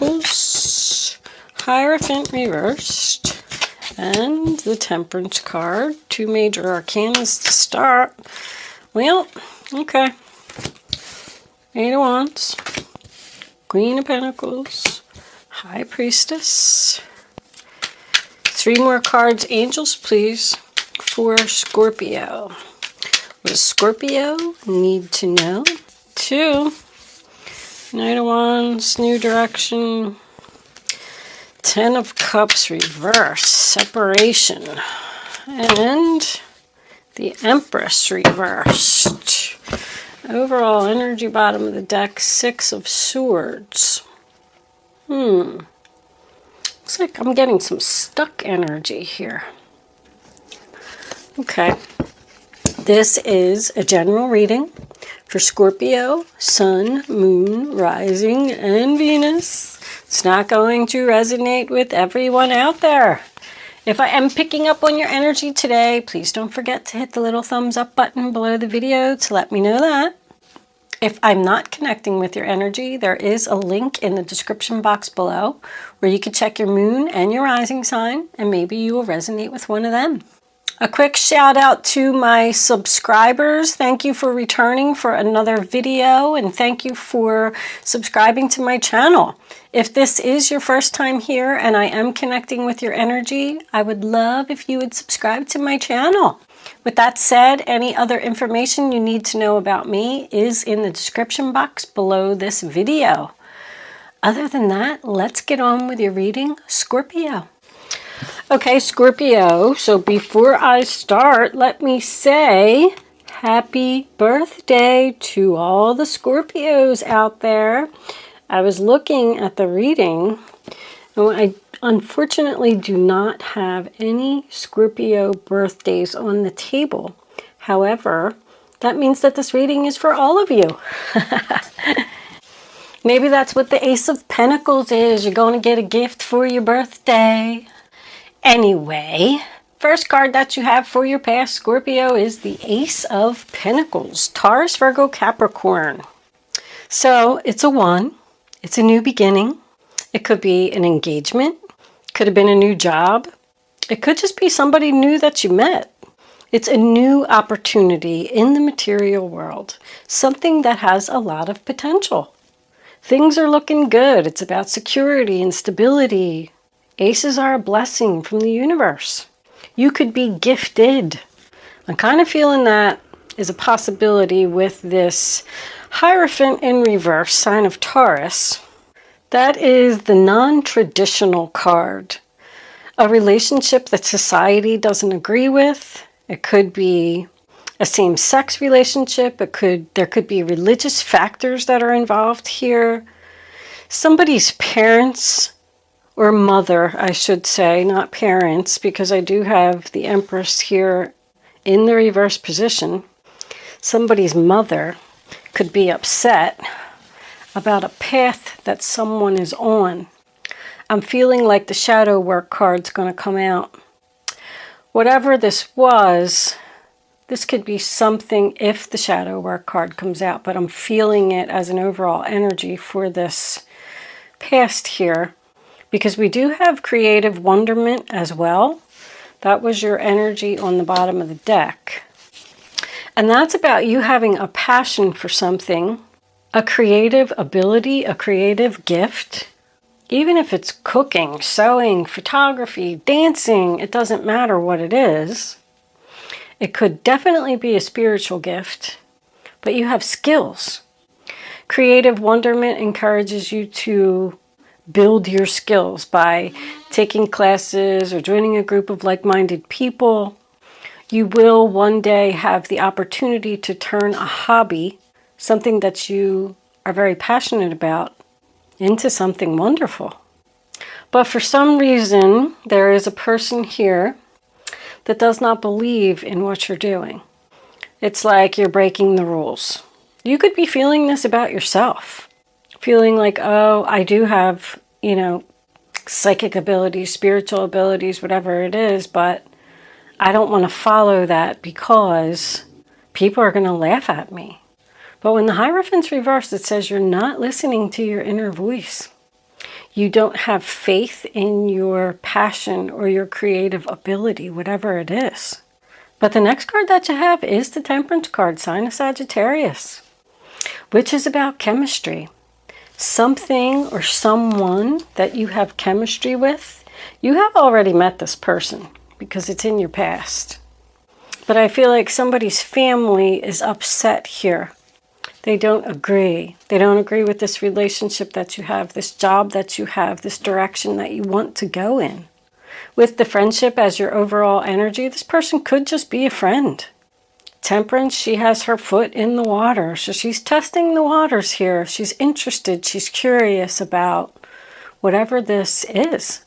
Pentacles, Hierophant reversed, and the Temperance card. 2 major arcanas to start. Well, okay. 8 of Wands, Queen of Pentacles, High Priestess. 3 more cards, angels, please, for Scorpio. What does Scorpio need to know? 2, Knight of Wands, new direction. 10 of Cups reverse, separation. And the Empress reversed. Overall energy, bottom of the deck, 6 of Swords. Looks like I'm getting some stuck energy here. Okay. This is a general reading for Scorpio, Sun, Moon, Rising, and Venus. It's not going to resonate with everyone out there. If I am picking up on your energy today, please don't forget to hit the little thumbs up button below the video to let me know that. If I'm not connecting with your energy, there is a link in the description box below where you can check your moon and your rising sign, and maybe you will resonate with one of them. A quick shout out to my subscribers. Thank you for returning for another video, and thank you for subscribing to my channel. If this is your first time here and I am connecting with your energy, I would love if you would subscribe to my channel. With that said, any other information you need to know about me is in the description box below this video. Other than that, let's get on with your reading, Scorpio. Okay, Scorpio, so before I start, let me say happy birthday to all the Scorpios out there. I was looking at the reading, and I unfortunately do not have any Scorpio birthdays on the table. However, that means that this reading is for all of you. Maybe that's what the Ace of Pentacles is. You're going to get a gift for your birthday. Anyway, first card that you have for your past Scorpio is the Ace of Pentacles, Taurus, Virgo, Capricorn. So it's a 1. It's a new beginning. It could be an engagement. Could have been a new job. It could just be somebody new that you met. It's a new opportunity in the material world. Something that has a lot of potential. Things are looking good. It's about security and stability. Aces are a blessing from the universe. You could be gifted. I'm kind of feeling that is a possibility with this Hierophant in reverse, sign of Taurus. That is the non-traditional card. A relationship that society doesn't agree with. It could be a same-sex relationship. There could be religious factors that are involved here. Somebody's parents or mother, I should say, not parents, because I do have the Empress here in the reverse position. Somebody's mother could be upset about a path that someone is on. I'm feeling like the shadow work card's going to come out. Whatever this was, this could be something if the shadow work card comes out, but I'm feeling it as an overall energy for this past here, because we do have creative wonderment as well. That was your energy on the bottom of the deck. And that's about you having a passion for something, a creative ability, a creative gift. Even if it's cooking, sewing, photography, dancing, it doesn't matter what it is. It could definitely be a spiritual gift, but you have skills. Creative wonderment encourages you to build your skills by taking classes or joining a group of like-minded people. You will one day have the opportunity to turn a hobby, something that you are very passionate about, into something wonderful. But for some reason, there is a person here that does not believe in what you're doing. It's like you're breaking the rules. You could be feeling this about yourself. Feeling like, oh, I do have, psychic abilities, spiritual abilities, whatever it is, but I don't want to follow that because people are going to laugh at me. But when the Hierophant's reversed, it says you're not listening to your inner voice. You don't have faith in your passion or your creative ability, whatever it is. But the next card that you have is the Temperance card, sign of Sagittarius, which is about chemistry. Something or someone that you have chemistry with, you have already met this person because it's in your past. But I feel like somebody's family is upset here. They don't agree. They don't agree with this relationship that you have, this job that you have, this direction that you want to go in. With the friendship as your overall energy, this person could just be a friend. Temperance, she has her foot in the water. So she's testing the waters here. She's interested. She's curious about whatever this is.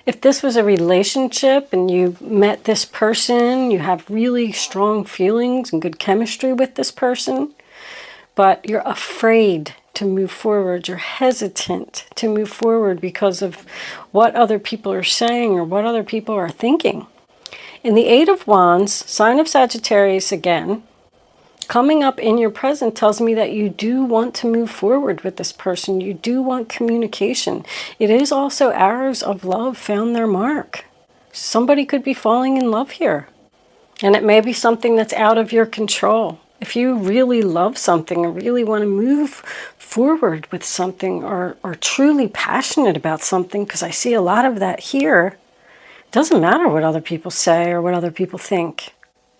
If this was a relationship and you met this person, you have really strong feelings and good chemistry with this person, but you're afraid to move forward. You're hesitant to move forward because of what other people are saying or what other people are thinking. In the Eight of Wands, sign of Sagittarius again, coming up in your present tells me that you do want to move forward with this person. You do want communication. It is also arrows of love found their mark. Somebody could be falling in love here. And it may be something that's out of your control. If you really love something or really want to move forward with something or truly passionate about something, because I see a lot of that here, it doesn't matter what other people say or what other people think.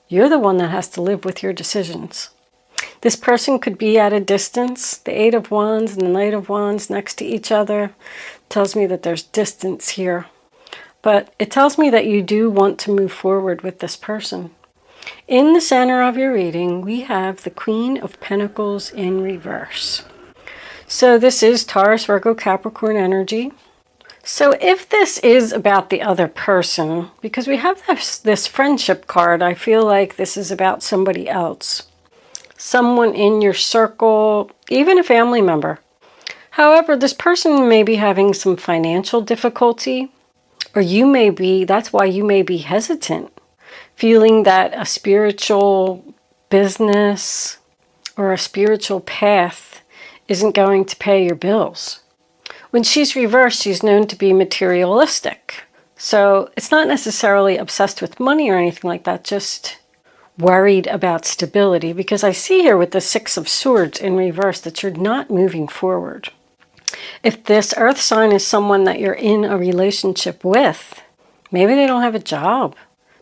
You're the one that has to live with your decisions. This person could be at a distance. The Eight of Wands and the Knight of Wands next to each other tells me that there's distance here. But it tells me that you do want to move forward with this person. In the center of your reading, we have the Queen of Pentacles in reverse. So this is Taurus, Virgo, Capricorn energy. So if this is about the other person, because we have this friendship card, I feel like this is about somebody else. Someone in your circle, even a family member. However, this person may be having some financial difficulty, or that's why you may be hesitant, feeling that a spiritual business or a spiritual path isn't going to pay your bills. When she's reversed, she's known to be materialistic. So it's not necessarily obsessed with money or anything like that, just worried about stability. Because I see here with the Six of Swords in reverse that you're not moving forward. If this earth sign is someone that you're in a relationship with, maybe they don't have a job.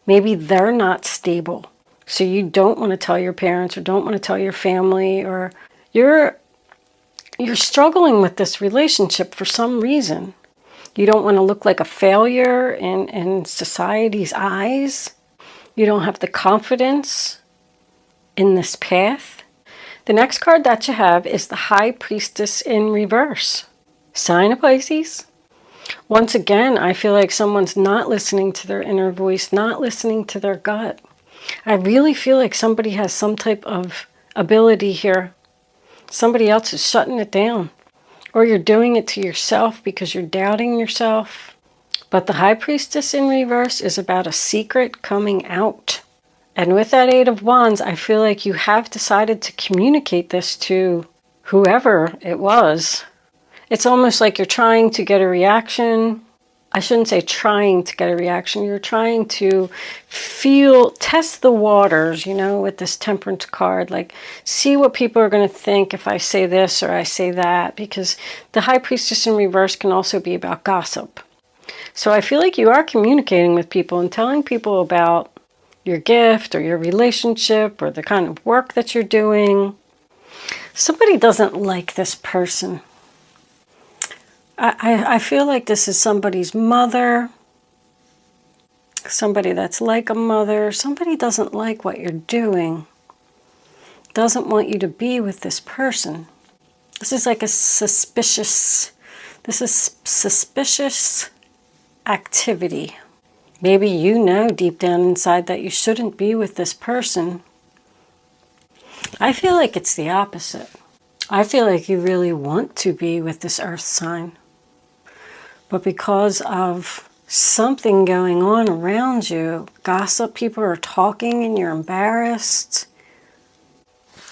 Maybe they're not stable. So you don't want to tell your parents or don't want to tell your family, or you're struggling with this relationship for some reason. You don't want to look like a failure in society's eyes. You don't have the confidence in this path. The next card that you have is the High Priestess in reverse. Sign of Pisces. Once again, I feel like someone's not listening to their inner voice, not listening to their gut. I really feel like somebody has some type of ability here. Somebody else is shutting it down. Or you're doing it to yourself because you're doubting yourself. But the High Priestess in reverse is about a secret coming out. And with that Eight of Wands, I feel like you have decided to communicate this to whoever it was. It's almost like you're trying to get a reaction. I shouldn't say trying to get a reaction. You're trying to test the waters, with this Temperance card. Like, see what people are going to think if I say this or I say that. Because the High Priestess in reverse can also be about gossip. So I feel like you are communicating with people and telling people about your gift or your relationship or the kind of work that you're doing. Somebody doesn't like this person. I feel like this is somebody's mother, somebody that's like a mother. Somebody doesn't like what you're doing, doesn't want you to be with this person. This is like suspicious activity. Maybe you know deep down inside that you shouldn't be with this person. I feel like it's the opposite. I feel like you really want to be with this earth sign. But because of something going on around you, gossip, people are talking and you're embarrassed,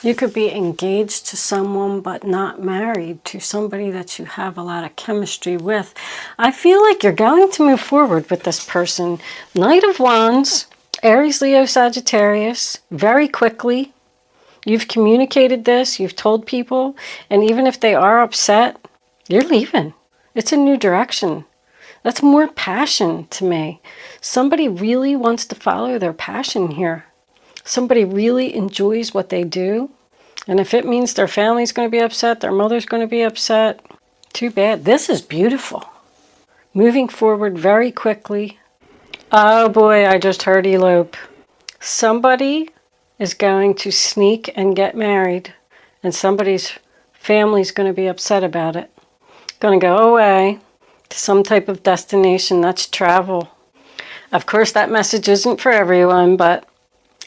You could be engaged to someone but not married to somebody that you have a lot of chemistry with. I feel like you're going to move forward with this person. Knight of Wands, Aries, Leo, Sagittarius, very quickly. You've communicated this, you've told people, and even if they are upset, you're leaving. It's a new direction. That's more passion to me. Somebody really wants to follow their passion here. Somebody really enjoys what they do. And if it means their family's going to be upset, their mother's going to be upset, too bad. This is beautiful. Moving forward very quickly. Oh boy, I just heard elope. Somebody is going to sneak and get married. And somebody's family's going to be upset about it. Going to go away to some type of destination. That's travel. Of course, that message isn't for everyone, but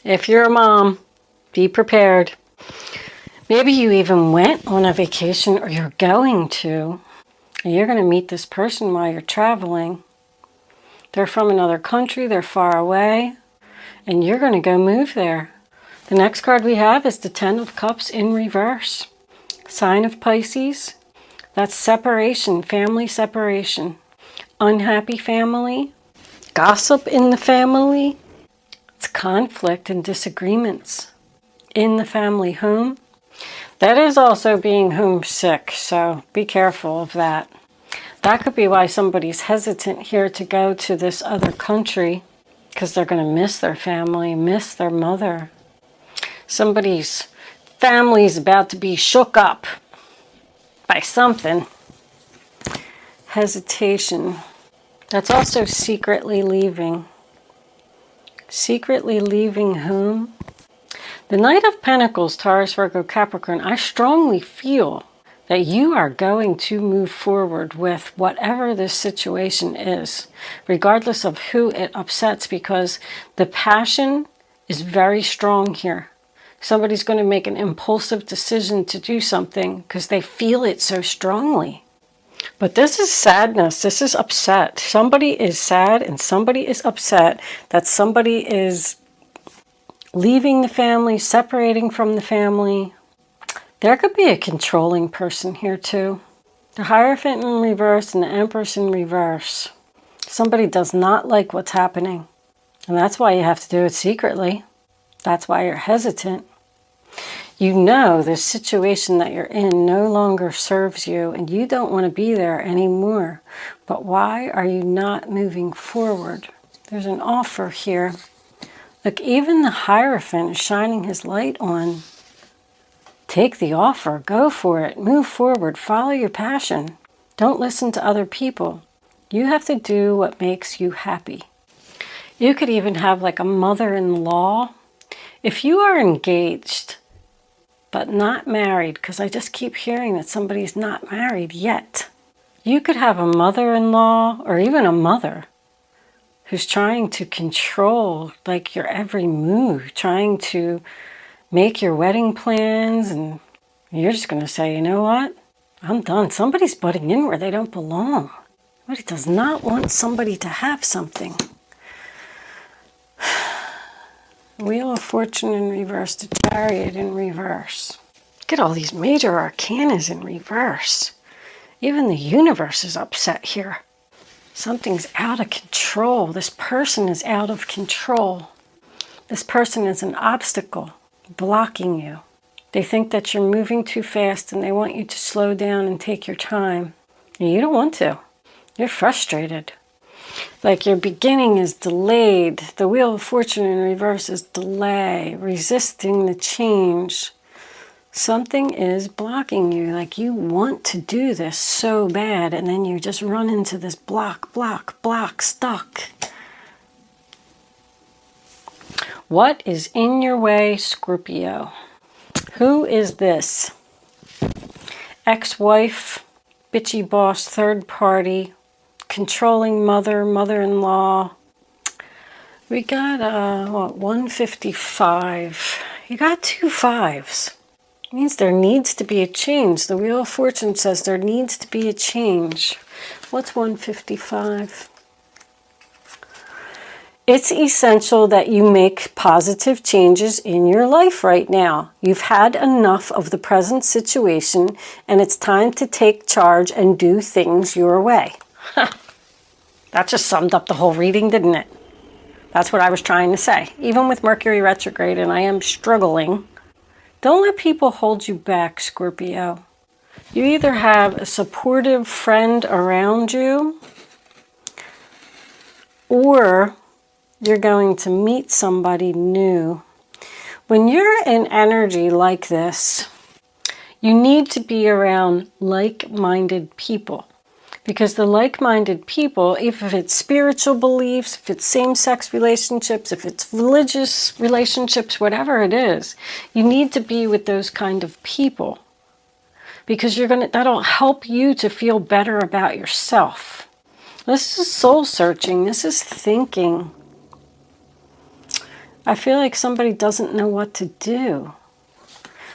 if you're a mom, be prepared. Maybe you even went on a vacation or you're going to. And you're going to meet this person while you're traveling. They're from another country, they're far away, and you're going to go move there. The next card we have is the Ten of Cups in reverse. Sign of Pisces. That's separation, family separation. Unhappy family. Gossip in the family. It's conflict and disagreements in the family home. That is also being homesick, so be careful of that. That could be why somebody's hesitant here to go to this other country, because they're going to miss their family, miss their mother. Somebody's family's about to be shook up by something. Hesitation. That's also secretly leaving. Secretly leaving home. The Knight of Pentacles, Taurus, Virgo, Capricorn, I strongly feel that you are going to move forward with whatever this situation is, regardless of who it upsets, because the passion is very strong here. Somebody's going to make an impulsive decision to do something because they feel it so strongly. But this is sadness. This is upset. Somebody is sad and somebody is upset that somebody is leaving the family, separating from the family. There could be a controlling person here too. The Hierophant in reverse and the Empress in reverse. Somebody does not like what's happening. And that's why you have to do it secretly. That's why you're hesitant. You know the situation that you're in no longer serves you and you don't want to be there anymore. But why are you not moving forward? There's an offer here. Look, even the Hierophant is shining his light on. Take the offer. Go for it. Move forward. Follow your passion. Don't listen to other people. You have to do what makes you happy. You could even have like a mother-in-law. If you are engaged but not married, because I just keep hearing that somebody's not married yet, you could have a mother-in-law or even a mother who's trying to control like your every move, trying to make your wedding plans, and you're just going to say, you know what? I'm done. Somebody's butting in where they don't belong. Somebody does not want somebody to have something. Wheel of Fortune in reverse, the Chariot in reverse. Look at all these major arcanas in reverse. Even the universe is upset here. Something's out of control. This person is out of control. This person is an obstacle blocking you. They think that you're moving too fast and they want you to slow down and take your time. And you don't want to. You're frustrated. Like your beginning is delayed. The Wheel of Fortune in reverse is delay, resisting the change. Something is blocking you. Like you want to do this so bad and then you just run into this block, stuck. What is in your way, Scorpio? Who is this? Ex-wife, bitchy boss, third party, controlling mother, mother-in-law. We got, 155. You got 2 5s. It means there needs to be a change. The Wheel of Fortune says there needs to be a change. What's 155? It's essential that you make positive changes in your life right now. You've had enough of the present situation, and it's time to take charge and do things your way. That just summed up the whole reading, didn't it? That's what I was trying to say. Even with Mercury retrograde, and I am struggling, don't let people hold you back, Scorpio. You either have a supportive friend around you, or you're going to meet somebody new. When you're in energy like this, you need to be around like-minded people. Because the like-minded people, if it's spiritual beliefs, if it's same-sex relationships, if it's religious relationships, whatever it is, you need to be with those kind of people. Because that'll help you to feel better about yourself. This is soul searching. This is thinking. I feel like somebody doesn't know what to do.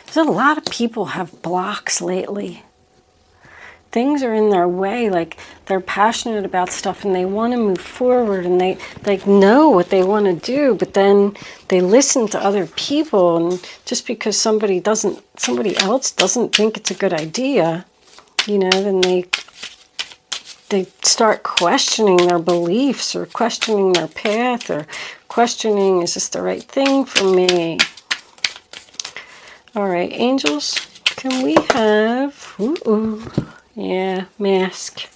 There's a lot of people have blocks lately. Things are in their way, like they're passionate about stuff and they want to move forward and they know what they want to do, but then they listen to other people, and just because somebody else doesn't think it's a good idea, then they start questioning their beliefs or questioning their path or questioning, is this the right thing for me? All right, angels, can we have, yeah, mask.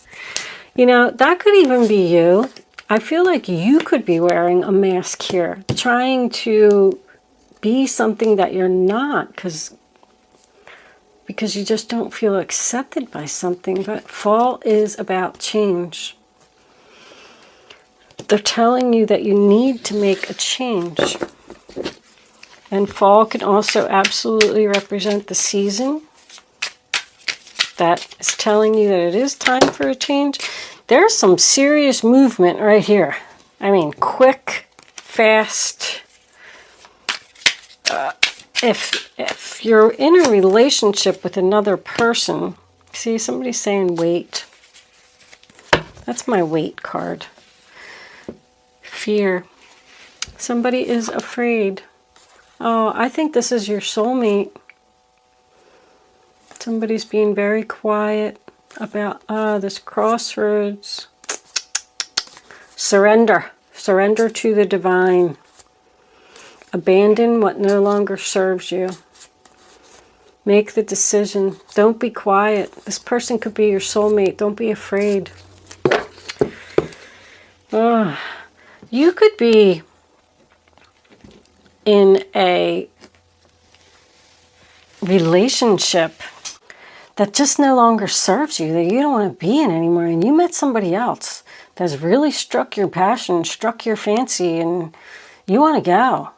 That could even be you. I feel like you could be wearing a mask here, trying to be something that you're not, because you just don't feel accepted by something. But fall is about change. They're telling you that you need to make a change. And fall can also absolutely represent the season that is telling you that it is time for a change. There's some serious movement right here. I mean, quick, fast. If you're in a relationship with another person, see, somebody's saying wait. That's my wait card. Fear. Somebody is afraid. Oh, I think this is your soulmate. Somebody's being very quiet about this crossroads. Surrender. Surrender to the divine. Abandon what no longer serves you. Make the decision. Don't be quiet. This person could be your soulmate. Don't be afraid. You could be in a relationship that just no longer serves you, that you don't want to be in anymore, and you met somebody else that's really struck your passion, struck your fancy, and you want to go.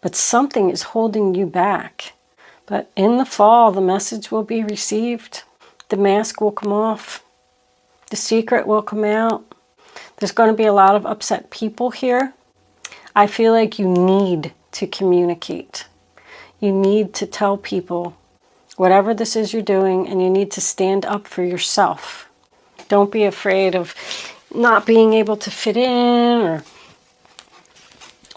But something is holding you back. But in the fall, the message will be received. The mask will come off. The secret will come out. There's going to be a lot of upset people here. I feel like you need to communicate. You need to tell people whatever this is you're doing, and you need to stand up for yourself. Don't be afraid of not being able to fit in,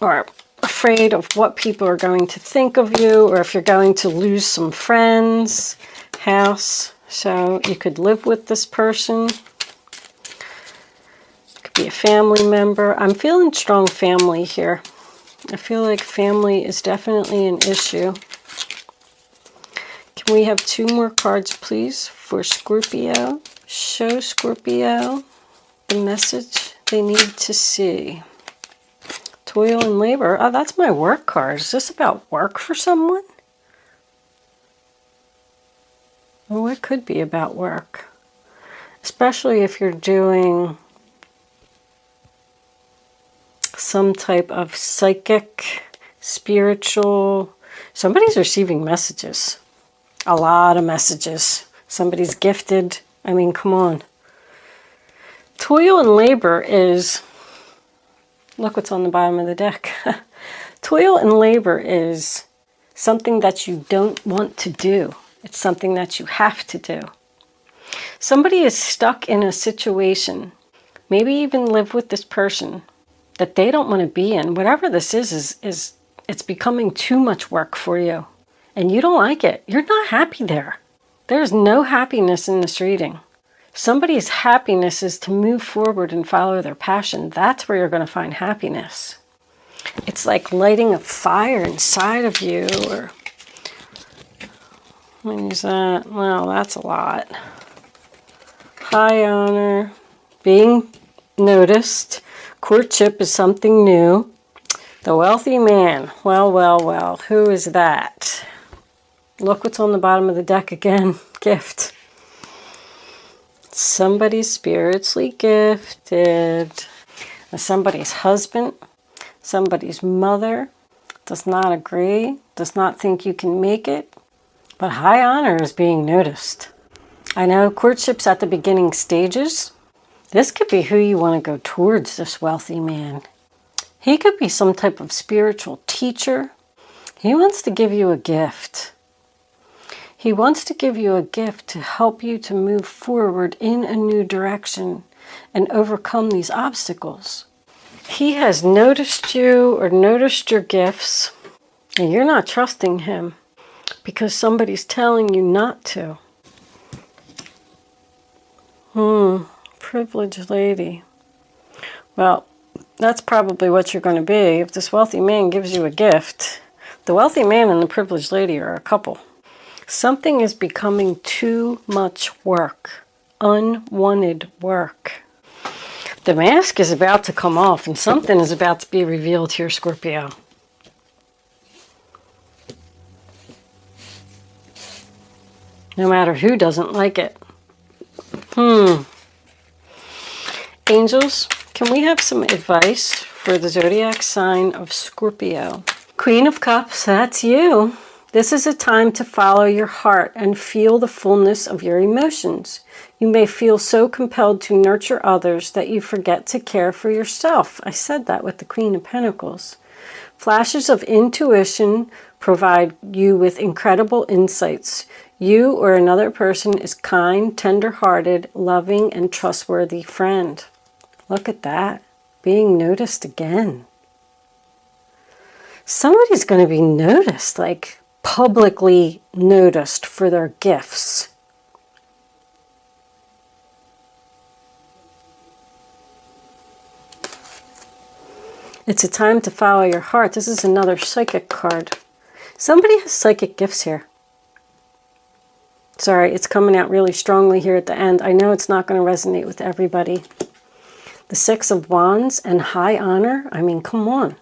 or afraid of what people are going to think of you, or if you're going to lose some friends. House. So you could live with this person. Could be a family member. I'm feeling strong family here. I feel like family is definitely an issue. Can we have 2 more cards, please, for Scorpio? Show Scorpio the message they need to see. Toil and labor. Oh, that's my work card. Is this about work for someone? Oh, it could be about work. Especially if you're doing some type of psychic, spiritual. Somebody's receiving messages. A lot of messages. Somebody's gifted. I mean, come on. Toil and labor is, look what's on the bottom of the deck. Toil and labor is something that you don't want to do. It's something that you have to do. Somebody is stuck in a situation, maybe even live with this person, that they don't want to be in. Whatever this is it's becoming too much work for you. And you don't like it. You're not happy there. There's no happiness in this reading. Somebody's happiness is to move forward and follow their passion. That's where you're going to find happiness. It's like lighting a fire inside of you, or what is that? Well, that's a lot. High honor, being noticed. Courtship is something new. The wealthy man. Well, well, well. Who is that? Look what's on the bottom of the deck again. Gift. Somebody's spiritually gifted. Somebody's husband. Somebody's mother. Does not agree. Does not think you can make it. But high honor is being noticed. I know courtship's at the beginning stages. This could be who you want to go towards, this wealthy man. He could be some type of spiritual teacher. He wants to give you a gift. He wants to give you a gift to help you to move forward in a new direction and overcome these obstacles. He has noticed you or noticed your gifts, and you're not trusting him because somebody's telling you not to. Privileged lady. Well, that's probably what you're going to be if this wealthy man gives you a gift. The wealthy man and the privileged lady are a couple. Something is becoming too much work. Unwanted work. The mask is about to come off and something is about to be revealed here, Scorpio. No matter who doesn't like it. Angels, can we have some advice for the zodiac sign of Scorpio? Queen of Cups, that's you. This is a time to follow your heart and feel the fullness of your emotions. You may feel so compelled to nurture others that you forget to care for yourself. I said that with the Queen of Pentacles. Flashes of intuition provide you with incredible insights. You or another person is kind, tender-hearted, loving, and trustworthy friend. Look at that. Being noticed again. Somebody's going to be noticed, like publicly noticed for their gifts. It's a time to follow your heart. This is another psychic card. Somebody has psychic gifts here. Sorry, it's coming out really strongly here at the end. I know it's not going to resonate with everybody. The Six of Wands and high honor. I mean, come on.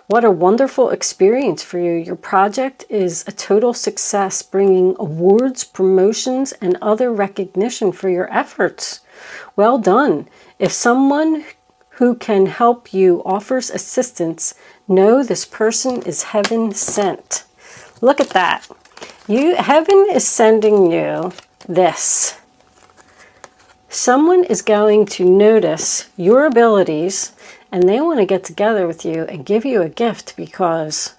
What a wonderful experience for you. Your project is a total success, bringing awards, promotions, and other recognition for your efforts. Well done. If someone who can help you offers assistance, know this person is heaven sent. Look at that. Heaven is sending you this. Someone is going to notice your abilities and they want to get together with you and give you a gift because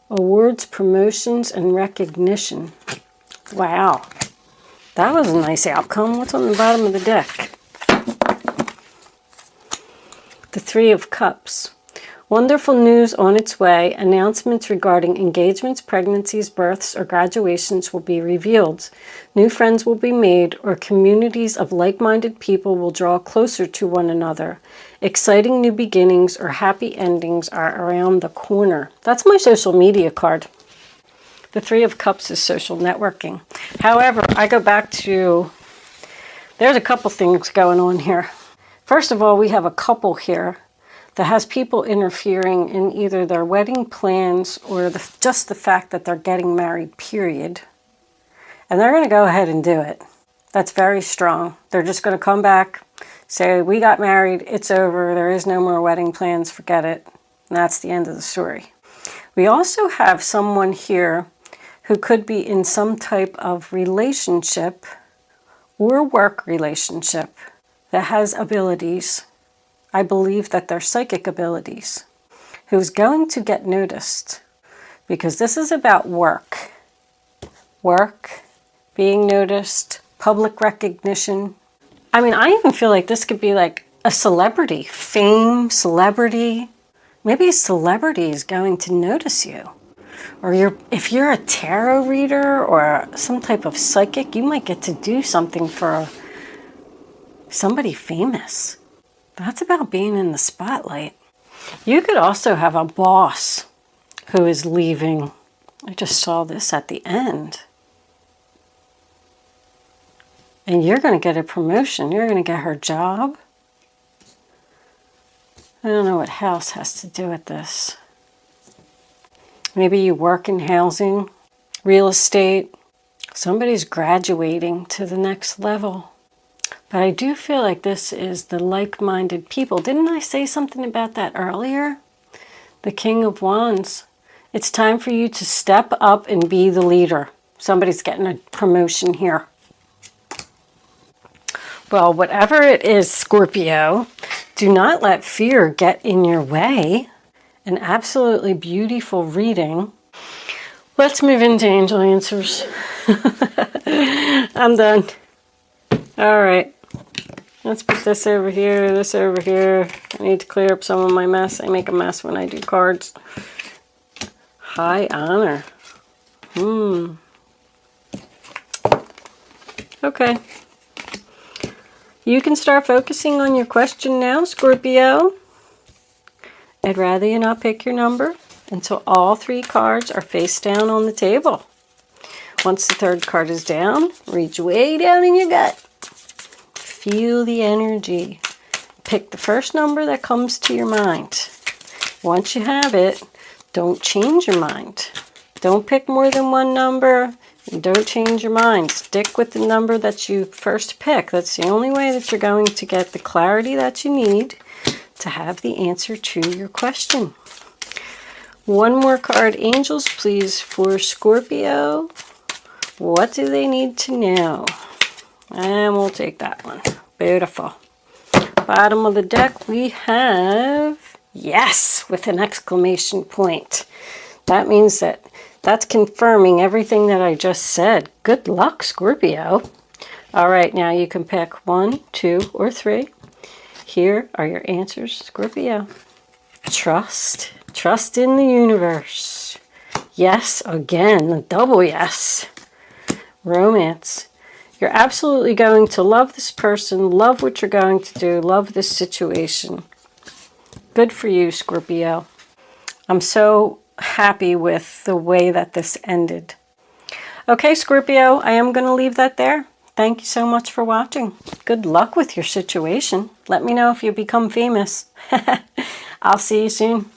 awards, promotions, and recognition. Wow. That was a nice outcome. What's on the bottom of the deck? The Three of Cups. Wonderful news on its way. Announcements regarding engagements, pregnancies, births, or graduations will be revealed. New friends will be made, or communities of like-minded people will draw closer to one another. Exciting new beginnings or happy endings are around the corner. That's my social media card. The Three of Cups is social networking. However, I go back to, there's a couple things going on here. First of all, we have a couple here that has people interfering in either their wedding plans or just the fact that they're getting married, period. And they're going to go ahead and do it. That's very strong. They're just going to come back, say, we got married, it's over, there is no more wedding plans, forget it. And that's the end of the story. We also have someone here who could be in some type of relationship or work relationship that has abilities. I believe that they're psychic abilities, who's going to get noticed because this is about work. Work, being noticed, public recognition. I mean, I even feel like this could be like a celebrity, fame, celebrity. Maybe a celebrity is going to notice you. Or if you're a tarot reader or some type of psychic, you might get to do something for somebody famous. That's about being in the spotlight. You could also have a boss who is leaving. I just saw this at the end. And you're going to get a promotion. You're going to get her job. I don't know what house has to do with this. Maybe you work in housing, real estate. Somebody's graduating to the next level. But I do feel like this is the like-minded people. Didn't I say something about that earlier? The King of Wands. It's time for you to step up and be the leader. Somebody's getting a promotion here. Well, whatever it is, Scorpio, do not let fear get in your way. An absolutely beautiful reading. Let's move into angel answers. I'm done. All right. Let's put this over here, this over here. I need to clear up some of my mess. I make a mess when I do cards. High honor. Okay. You can start focusing on your question now, Scorpio. I'd rather you not pick your number until all 3 cards are face down on the table. Once the 3rd card is down, reach way down in your gut. Feel the energy. Pick the first number that comes to your mind. Once you have it, don't change your mind. Don't pick more than one number. And don't change your mind. Stick with the number that you first pick. That's the only way that you're going to get the clarity that you need to have the answer to your question. One more card, angels, please, for Scorpio. What do they need to know? And we'll take that one. Beautiful. Bottom of the deck, we have yes, with an exclamation point. That means that's confirming everything that I just said. Good luck, Scorpio. All right, now you can pick 1, 2, or 3. Here are your answers, Scorpio. Trust. Trust in the universe. Yes, again, a double yes. Romance. You're absolutely going to love this person, love what you're going to do, love this situation. Good for you, Scorpio. I'm so happy with the way that this ended. Okay, Scorpio, I am going to leave that there. Thank you so much for watching. Good luck with your situation. Let me know if you become famous. I'll see you soon.